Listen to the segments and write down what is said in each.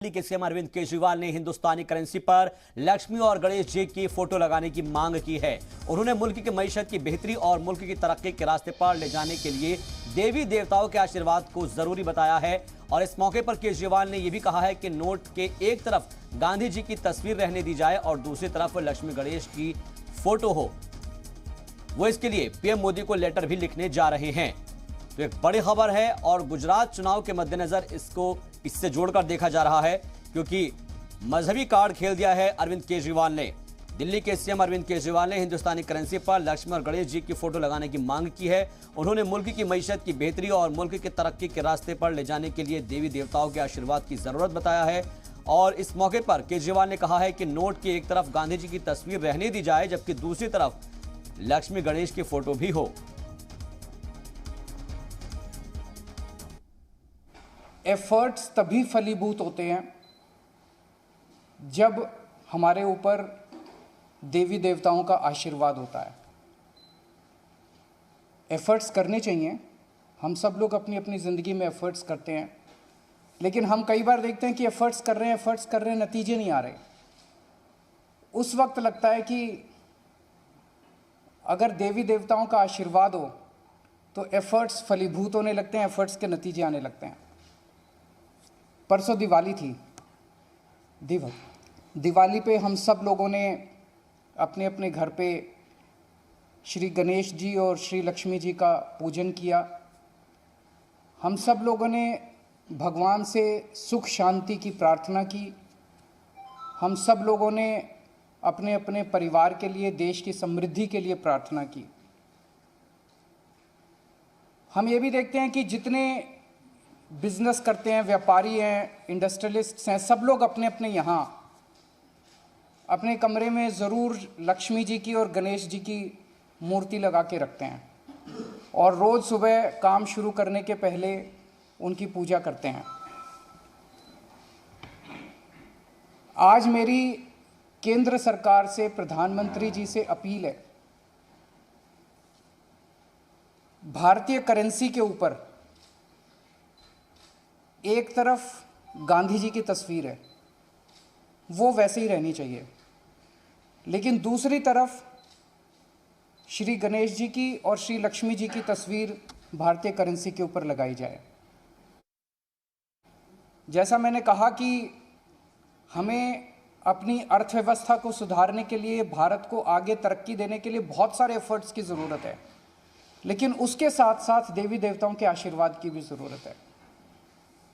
दिल्ली के सीएम अरविंद केजरीवाल ने हिंदुस्तानी करेंसी पर लक्ष्मी और गणेश जी की फोटो लगाने की मांग की है। उन्होंने मुल्क की मईशत की बेहतरी और मुल्क की तरक्की के रास्ते पर ले जाने के लिए देवी देवताओं के आशीर्वाद को जरूरी बताया है। और इस मौके पर केजरीवाल ने यह भी कहा है कि नोट के एक तरफ गांधी जी की तस्वीर रहने दी जाए और दूसरी तरफ लक्ष्मी गणेश की फोटो हो। वो इसके लिए पीएम मोदी को लेटर भी लिखने जा रहे हैं। तो एक बड़ी खबर है और गुजरात चुनाव के मद्देनजर इससे जोड़कर देखा जा रहा है, क्योंकि मजहबी कार्ड खेल दिया है अरविंद केजरीवाल ने। दिल्ली के सीएम अरविंद केजरीवाल ने हिंदुस्तानी करेंसी पर लक्ष्मी और गणेश जी की फोटो लगाने की मांग की है। उन्होंने मुल्क की मईशत की बेहतरी और मुल्क की तरक्की के रास्ते पर ले जाने के लिए देवी देवताओं के आशीर्वाद की जरूरत बताया है। और इस मौके पर केजरीवाल ने कहा है कि नोट की एक तरफ गांधी जी की तस्वीर रहने दी जाए, जबकि दूसरी तरफ लक्ष्मी गणेश की फोटो भी हो। एफर्ट्स तभी फलीभूत होते हैं जब हमारे ऊपर देवी देवताओं का आशीर्वाद होता है। एफर्ट्स करने चाहिए, हम सब लोग अपनी अपनी ज़िंदगी में एफर्ट्स करते हैं, लेकिन हम कई बार देखते हैं कि एफर्ट्स कर रहे हैं, नतीजे नहीं आ रहे। उस वक्त लगता है कि अगर देवी देवताओं का आशीर्वाद हो तो एफर्ट्स फलीभूत होने लगते हैं, एफर्ट्स के नतीजे आने लगते हैं। परसों दिवाली थी। दिवाली पे हम सब लोगों ने अपने अपने घर पे श्री गणेश जी और श्री लक्ष्मी जी का पूजन किया। हम सब लोगों ने भगवान से सुख शांति की प्रार्थना की। हम सब लोगों ने अपने अपने परिवार के लिए, देश की समृद्धि के लिए प्रार्थना की। हम ये भी देखते हैं कि जितने बिजनेस करते हैं, व्यापारी हैं, इंडस्ट्रियलिस्ट्स हैं, सब लोग अपने अपने यहाँ अपने कमरे में ज़रूर लक्ष्मी जी की और गणेश जी की मूर्ति लगा के रखते हैं और रोज़ सुबह काम शुरू करने के पहले उनकी पूजा करते हैं। आज मेरी केंद्र सरकार से, प्रधानमंत्री जी से अपील है, भारतीय करेंसी के ऊपर एक तरफ गांधी जी की तस्वीर है, वो वैसे ही रहनी चाहिए, लेकिन दूसरी तरफ श्री गणेश जी की और श्री लक्ष्मी जी की तस्वीर भारतीय करेंसी के ऊपर लगाई जाए। जैसा मैंने कहा कि हमें अपनी अर्थव्यवस्था को सुधारने के लिए, भारत को आगे तरक्की देने के लिए बहुत सारे एफर्ट्स की ज़रूरत है, लेकिन उसके साथ साथ देवी देवताओं के आशीर्वाद की भी ज़रूरत है।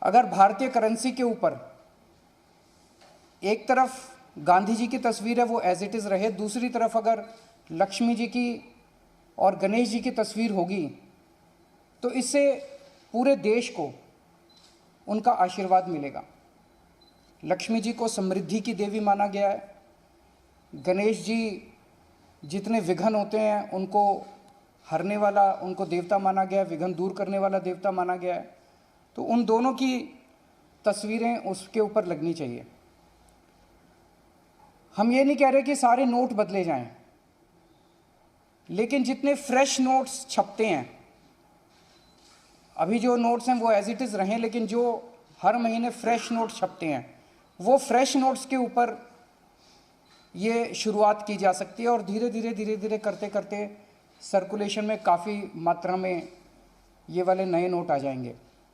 अगर भारतीय करेंसी के ऊपर एक तरफ गांधी जी की तस्वीर है, वो एज इट इज़ रहे, दूसरी तरफ अगर लक्ष्मी जी की और गणेश जी की तस्वीर होगी, तो इससे पूरे देश को उनका आशीर्वाद मिलेगा। लक्ष्मी जी को समृद्धि की देवी माना गया है। गणेश जी जितने विघ्न होते हैं उनको हरने वाला, उनको देवता माना गया है, विघ्न दूर करने वाला देवता माना गया है। तो उन दोनों की तस्वीरें उसके ऊपर लगनी चाहिए। हम ये नहीं कह रहे कि सारे नोट बदले जाएं, लेकिन जितने फ्रेश नोट्स छपते हैं, अभी जो नोट्स हैं वो एज इट इज़ रहें, लेकिन जो हर महीने फ्रेश नोट छपते हैं, वो फ्रेश नोट्स के ऊपर ये शुरुआत की जा सकती है और धीरे धीरे करते करते सर्कुलेशन में काफ़ी मात्रा में ये वाले नए नोट आ जाएंगे।